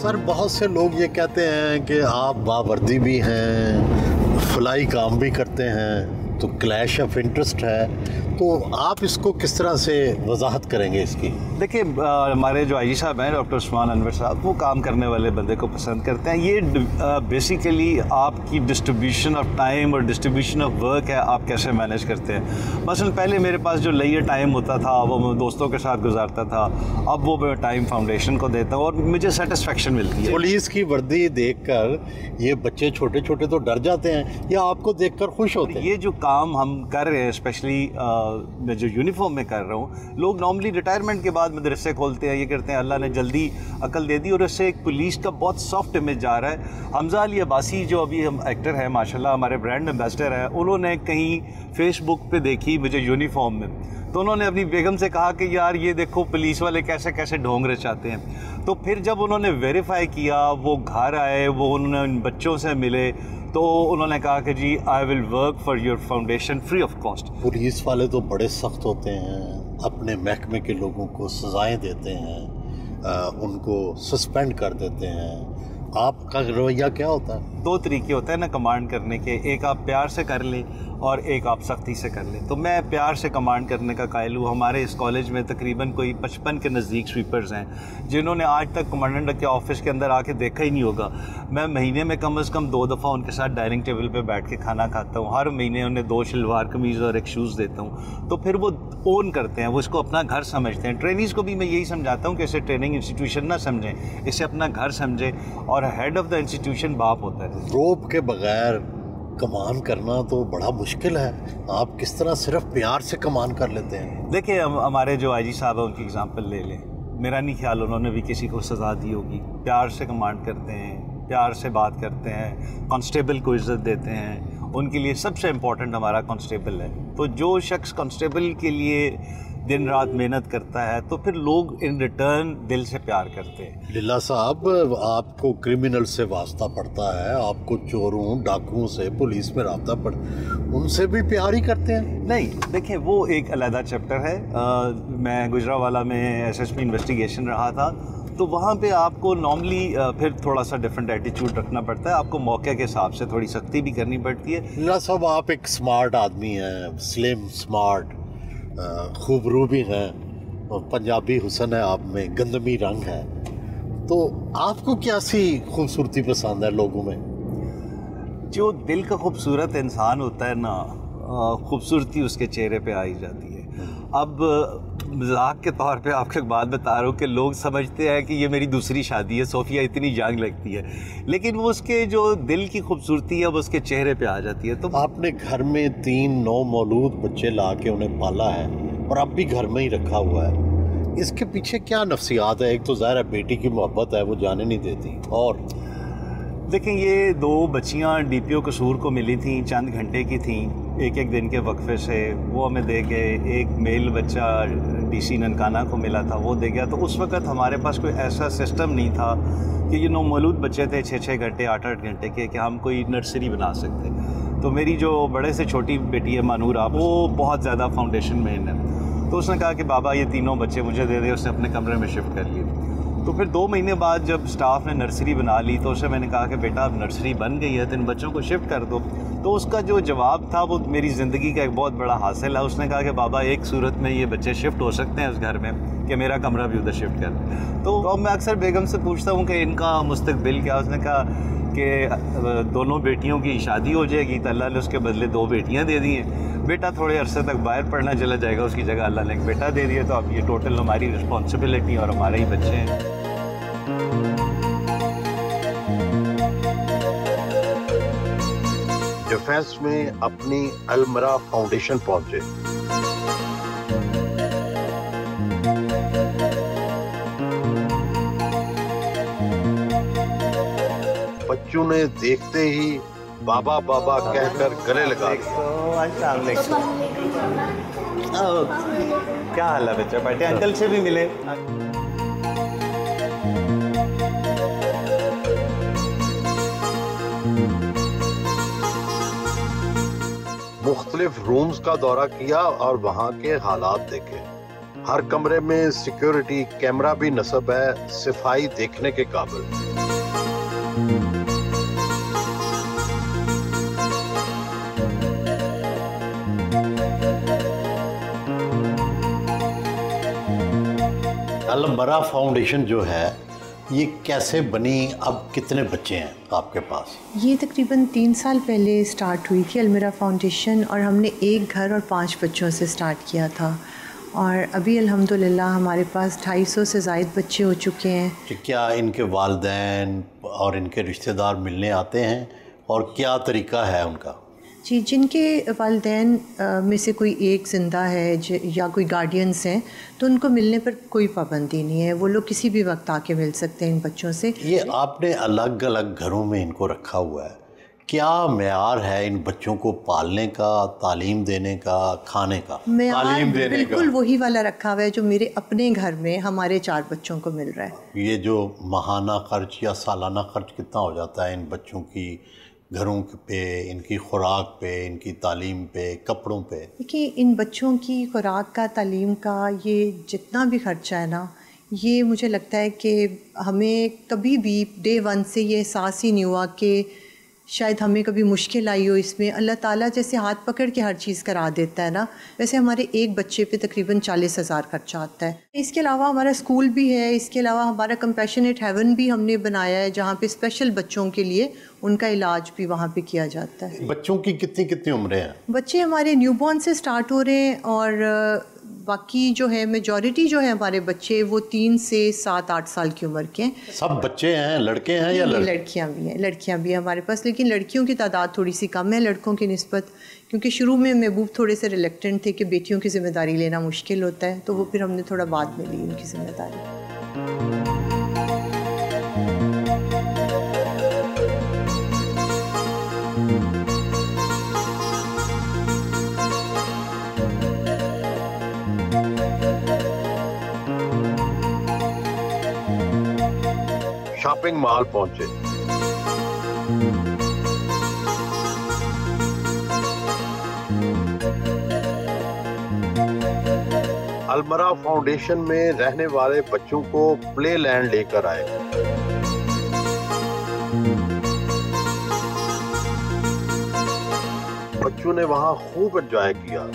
Sir बहुत से लोग ये कहते हैं कि आप बावर्दी भी हैं, फलाई काम भी करते हैं, तो क्लैश ऑफ इंटरेस्ट है, तो आप इसको किस तरह से वजाहत करेंगे इसकी? देखिए, हमारे जो आईजी साहब हैं डॉक्टर उस्मान अनवर साहब, वो काम करने वाले बंदे को पसंद करते हैं। ये बेसिकली आपकी डिस्ट्रीब्यूशन ऑफ टाइम और डिस्ट्रीब्यूशन ऑफ वर्क है, आप कैसे मैनेज करते हैं। मसलन पहले मेरे पास जो लेयर टाइम होता था वो मैं दोस्तों के साथ गुजारता था, अब वो मैं टाइम फाउंडेशन को देता हूँ और मुझे सेटिस्फेक्शन मिलती है। पुलिस की वर्दी देखकर ये बच्चे छोटे छोटे तो डर जाते हैं या आपको देखकर खुश होते हैं? ये जो काम हम कर रहे हैं, स्पेशली मैं जो यूनिफॉर्म में कर रहा हूँ, लोग नॉर्मली रिटायरमेंट के बाद मदरसे खोलते हैं, ये करते हैं, अल्लाह ने जल्दी अकल दे दी और इससे एक पुलिस का बहुत सॉफ्ट इमेज जा रहा है। हमजा अली अब्बासी जो अभी हम एक्टर हैं, माशाल्लाह हमारे ब्रांड एम्बेसडर हैं, उन्होंने कहीं फेसबुक पे देखी मुझे यूनिफॉर्म में, तो उन्होंने अपनी बेगम से कहा कि यार ये देखो पुलिस वाले कैसे कैसे ढोंग रचाते हैं। तो फिर जब उन्होंने वेरीफाई किया, वो घर आए, वो उन्होंने उन बच्चों से मिले, तो उन्होंने कहा कि जी I will work for your foundation free of cost. Police वाले तो बड़े सख्त होते हैं, अपने महकमे के लोगों को सजाएं देते हैं, उनको सस्पेंड कर देते हैं। आपका रवैया क्या होता है? दो तरीके होते हैं ना कमांड करने के, एक आप प्यार से कर लें और एक आप सख्ती से कर लें। तो मैं प्यार से कमांड करने का कायल हूँ। हमारे इस कॉलेज में तकरीबन कोई 55 के नज़दीक स्वीपर्स हैं जिन्होंने आज तक कमांडेंट के ऑफिस के अंदर आके देखा ही नहीं होगा। मैं महीने में कम से कम 2 दफ़ा उनके साथ डाइनिंग टेबल पे बैठ के खाना खाता हूँ। हर महीने उन्हें 2 शलवार कमीज़ और एक शूज़ देता हूँ। तो फिर वो ओन करते हैं, वो इसको अपना घर समझते हैं। ट्रेनीज़ को भी मैं यही समझाता हूँ कि इसे ट्रेनिंग इंस्टीट्यूशन ना समझें, इसे अपना घर समझें, और हेड ऑफ़ द इंस्टीट्यूशन बाप होता है। रोब के बगैर कमान करना तो बड़ा मुश्किल है, आप किस तरह सिर्फ प्यार से कमान कर लेते हैं? देखिए, हमारे जो आईजी साहब है उनकी एग्जांपल ले लें। मेरा नहीं ख्याल उन्होंने भी किसी को सज़ा दी होगी। प्यार से कमांड करते हैं, प्यार से बात करते हैं, कांस्टेबल को इज़्ज़त देते हैं। उनके लिए सबसे इम्पोर्टेंट हमारा कांस्टेबल है। तो जो शख्स कांस्टेबल के लिए दिन रात मेहनत करता है तो फिर लोग इन रिटर्न दिल से प्यार करते हैं। लीला साहब, आपको क्रिमिनल से वास्ता पड़ता है, आपको चोरों डाकुओं से पुलिस में राब्ता पड़, उनसे भी प्यार ही करते हैं? नहीं, देखिए वो एक अलग चैप्टर है। मैं गुजरावाला में एसएसपी इन्वेस्टिगेशन रहा था, तो वहाँ पे आपको नॉर्मली फिर थोड़ा सा डिफरेंट एटीट्यूड रखना पड़ता है। आपको मौके के हिसाब से थोड़ी सख्ती भी करनी पड़ती है। लीला साहब, आप एक स्मार्ट आदमी हैं, स्लिम स्मार्ट, खूबरू भी हैं और पंजाबी हुस्न है आप में, गंदमी रंग है, तो आपको क्या सी खूबसूरती पसंद है लोगों में? जो दिल का खूबसूरत इंसान होता है ना, खूबसूरती उसके चेहरे पे आ ही जाती है। अब मजाक के तौर पे आपको एक बात बता रहा हूँ कि लोग समझते हैं कि ये मेरी दूसरी शादी है, सोफिया इतनी यंग लगती है, लेकिन वो उसके जो दिल की खूबसूरती है वो उसके चेहरे पे आ जाती है। तो आपने घर में 3 नौमौलूद बच्चे ला के उन्हें पाला है और अब भी घर में ही रखा हुआ है, इसके पीछे क्या नफ्सियात है? एक तो ज़ाहिर है बेटी की मोहब्बत है, वो जाने नहीं देती, और देखें ये 2 बच्चियाँ डीपीओ कसूर को मिली थी, चंद घंटे की थी, एक दिन के वक्फे से, वो हमें दे गए। एक मेल बच्चा डीसी ननकाना को मिला था, वो दे गया। तो उस वक़्त हमारे पास कोई ऐसा सिस्टम नहीं था कि ये नौमौलूद बच्चे थे 6-6 घंटे 8-8 घंटे के, कि हम कोई नर्सरी बना सकते। तो मेरी जो बड़े से छोटी बेटी है मानूरा, वो बहुत ज़्यादा फाउंडेशन में है, तो उसने कहा कि बाबा ये तीनों बच्चे मुझे दे दे। उसने अपने कमरे में शिफ्ट कर लिए। तो फिर 2 महीने बाद जब स्टाफ ने नर्सरी बना ली तो उससे मैंने कहा कि बेटा अब नर्सरी बन गई है तो इन बच्चों को शिफ्ट कर दो। तो उसका जो जवाब था वो मेरी ज़िंदगी का एक बहुत बड़ा हासिल है। उसने कहा कि बाबा एक सूरत में ये बच्चे शिफ्ट हो सकते हैं उस घर में कि मेरा कमरा भी उधर शिफ्ट कर। तो अब मैं अक्सर बेगम से पूछता हूँ कि इनका मुस्तकबिल क्या। उसने कहा कि दोनों बेटियों की शादी हो जाएगी तो अल्लाह ने उसके बदले 2 बेटियाँ दे दी हैं। बेटा थोड़े अरसे तक बाहर पढ़ना चला जाएगा, उसकी जगह अल्लाह ने एक बेटा दे दिया। तो अब ये टोटल हमारी रिस्पॉन्सिबिलिटी और हमारे ही बच्चे हैं। डिफेंस में अपनी अलमरा फाउंडेशन पहुंचे। बच्चों ने देखते ही बाबा बाबा कहकर गले लगा दिया। क्या हाल है बच्चा? बैठे, अंकल से भी मिले। मुख्तलिफ रूम्स का दौरा किया और वहाँ के हालात देखे। हर कमरे में सिक्योरिटी कैमरा भी नस्ब है, सफाई देखने के काबिल। अल-बरा फाउंडेशन जो है ये कैसे बनी, अब कितने बच्चे हैं आपके पास? ये तकरीबन 3 साल पहले स्टार्ट हुई थी अल-बरा फाउंडेशन, और हमने एक घर और 5 बच्चों से स्टार्ट किया था, और अभी अल्हम्दुलिल्लाह हमारे पास 250 से ज़ायद बच्चे हो चुके हैं। कि क्या इनके वालिदैन और इनके रिश्तेदार मिलने आते हैं, और क्या तरीका है उनका? जी, जिनके वालिदैन में से कोई एक ज़िंदा है या कोई गार्डियंस हैं, तो उनको मिलने पर कोई पाबंदी नहीं है, वो लोग किसी भी वक्त आके मिल सकते हैं इन बच्चों से। ये आपने अलग अलग घरों में इनको रखा हुआ है, क्या मेयार है इन बच्चों को पालने का, तालीम देने का, खाने का? तालीम देने बिल्कुल वही वाला रखा हुआ है जो मेरे अपने घर में हमारे 4 बच्चों को मिल रहा है। ये जो माहाना खर्च या सालाना खर्च कितना हो जाता है इन बच्चों की घरों पे, इनकी खुराक पे, इनकी तालीम पे, कपड़ों पे? देखिए, इन बच्चों की खुराक का, तालीम का, ये जितना भी खर्चा है ना, ये मुझे लगता है कि हमें कभी भी डे 1 से ये एहसास ही नहीं हुआ कि शायद हमें कभी मुश्किल आई हो इसमें। अल्लाह ताला जैसे हाथ पकड़ के हर चीज़ करा देता है ना, वैसे हमारे एक बच्चे पे तकरीबन 40,000 खर्चा आता है। इसके अलावा हमारा स्कूल भी है, इसके अलावा हमारा कंपैशनेट हेवन भी हमने बनाया है, जहाँ पे स्पेशल बच्चों के लिए उनका इलाज भी वहाँ पे किया जाता है। बच्चों की कितनी कितनी उम्रें हैं? बच्चे हमारे न्यूबॉर्न से स्टार्ट हो रहे हैं, और बाकी जो है मेजॉरिटी जो है हमारे बच्चे वो 3 से 7-8 साल की उम्र के हैं। सब बच्चे हैं, लड़के हैं या लड़कियां भी हैं? लड़कियां भी हैं हमारे पास, लेकिन लड़कियों की तादाद थोड़ी सी कम है लड़कों की निस्बत, क्योंकि शुरू में महबूब थोड़े से रिलेक्टेंट थे कि बेटियों की जिम्मेदारी लेना मुश्किल होता है, तो वो फिर हमने थोड़ा बाद में ली उनकी जिम्मेदारी। शॉपिंग मॉल पहुंचे। अल-बरा फाउंडेशन में रहने वाले बच्चों को प्ले लैंड लेकर आए। बच्चों ने वहां खूब एंजॉय किया।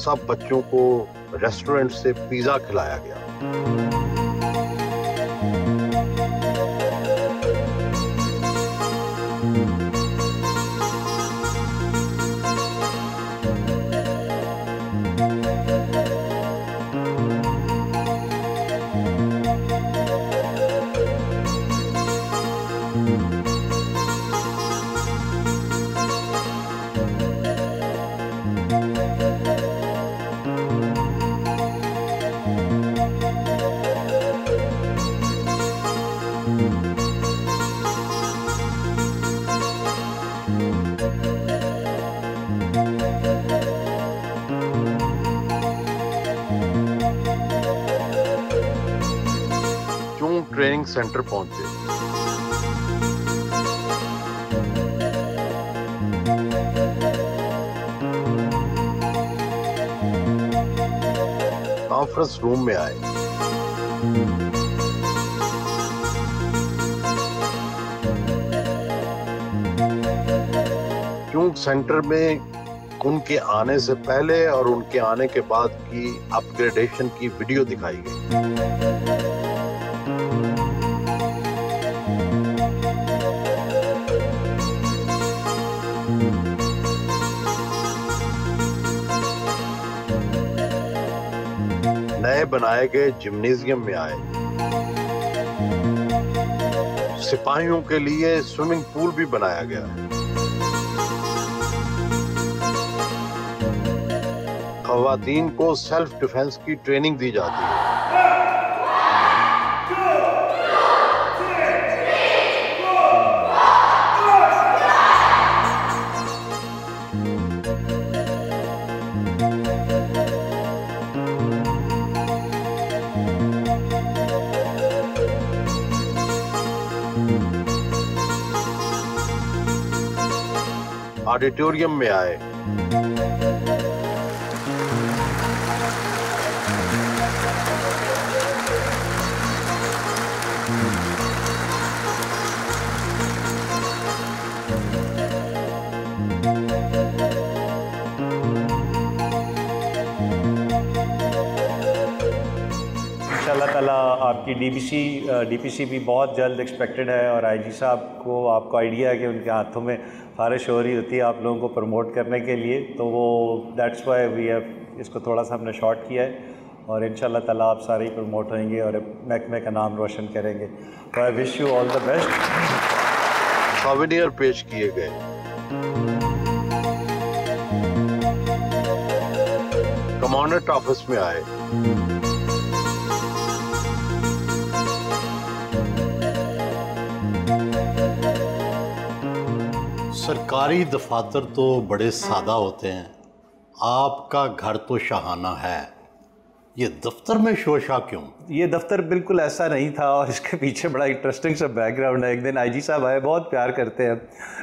सब बच्चों को रेस्टोरेंट से पिज़्ज़ा खिलाया गया। ट्रेनिंग सेंटर पहुंचे। कॉन्फ्रेंस रूम में आए। चूंक सेंटर में उनके आने से पहले और उनके आने के बाद की अपग्रेडेशन की वीडियो दिखाई गई। नए बनाए गए जिम्नेजियम में आए। सिपाहियों के लिए स्विमिंग पूल भी बनाया गया है। खवातीन को सेल्फ डिफेंस की ट्रेनिंग दी जाती है। ऑडिटोरियम में आए। इंशाअल्लाह ताला आपकी डीपीसी भी बहुत जल्द एक्सपेक्टेड है, और आईजी साहब को आपको आइडिया है कि उनके हाथों में फ़ारिश हो रही होती है आप लोगों को प्रमोट करने के लिए, तो वो दैट्स वाई वी हैव इसको थोड़ा सा हमने शॉर्ट किया है, और इंशाअल्लाह ताला आप सारे ही प्रमोट होंगे और महकमे का नाम रोशन करेंगे। तो I wish you all the best. Souvenir पेश किए गए। कमांडेंट ऑफिस में आए। सरकारी दफातर तो बड़े सादा होते हैं, आपका घर तो शाहाना है। ये दफ्तर में शोशा क्यों? ये दफ्तर बिल्कुल ऐसा नहीं था, और इसके पीछे बड़ा इंटरेस्टिंग सा बैकग्राउंड है। एक दिन आईजी साहब आए, बहुत प्यार करते हैं,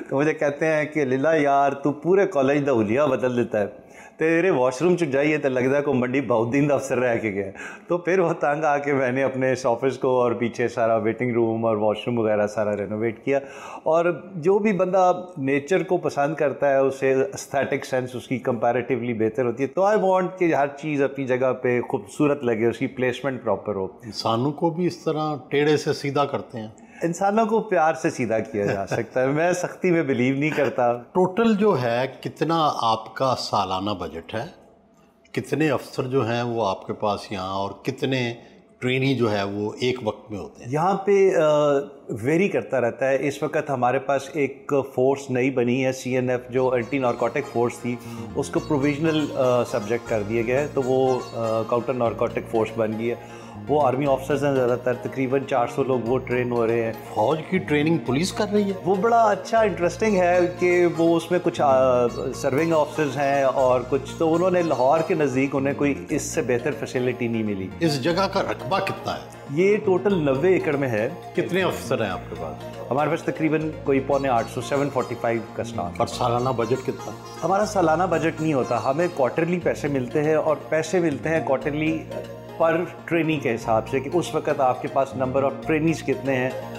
तो मुझे कहते हैं कि लीला यार तू पूरे कॉलेज दा हुलिया बदल देता है, तेरे वॉशरूम च जाइए तो लगता है को मंडी बहुद्दीन का अफसर रह के गया। तो फिर वो तंग आके मैंने अपने इस ऑफिस को और पीछे सारा वेटिंग रूम और वॉशरूम वगैरह सारा रेनोवेट किया। और जो भी बंदा नेचर को पसंद करता है उसे एस्थेटिक सेंस उसकी कंपैरेटिवली बेहतर होती है। तो आई वांट कि हर चीज़ अपनी जगह पे खूबसूरत लगे, उसकी प्लेसमेंट प्रॉपर हो। इंसानों को भी इस तरह टेढ़े से सीधा करते हैं? इंसानों को प्यार से सीधा किया जा सकता है, मैं सख्ती में बिलीव नहीं करता। टोटल जो है कितना आपका सालाना बजट है? कितने अफसर जो हैं वो आपके पास यहाँ, और कितने ट्रेनी जो है वो एक वक्त में होते हैं? यहाँ पे वेरी करता रहता है। इस वक्त हमारे पास एक फ़ोर्स नई बनी है, CNF, जो एंटी नारकोटिक फोर्स थी, उसको प्रोविजनल सब्जेक्ट कर दिया गया है, तो वो काउंटर नारकोटिक फोर्स बन गई है। वो आर्मी ऑफिसर्स हैं ज़्यादातर, तकरीबन 400 लोग वो ट्रेन हो रहे हैं। फौज की ट्रेनिंग पुलिस कर रही है? वो बड़ा अच्छा इंटरेस्टिंग है कि वो उसमें कुछ सर्विंग ऑफिसर्स हैं और कुछ, तो उन्होंने लाहौर के नज़दीक उन्हें कोई इससे बेहतर फैसिलिटी नहीं मिली। इस जगह का रकबा कितना है? ये टोटल 90 एकड़ में है। कितने अफसर हैं आपके पास? हमारे पास तकरीबन कोई 750 745 का स्टाफ। और सालाना बजट कितना? हमारा सालाना बजट नहीं होता, हमें क्वार्टरली पैसे मिलते हैं, और पैसे मिलते हैं क्वार्टरली पर ट्रेनी के हिसाब से कि उस वक्त आपके पास नंबर ऑफ ट्रेनीज कितने हैं।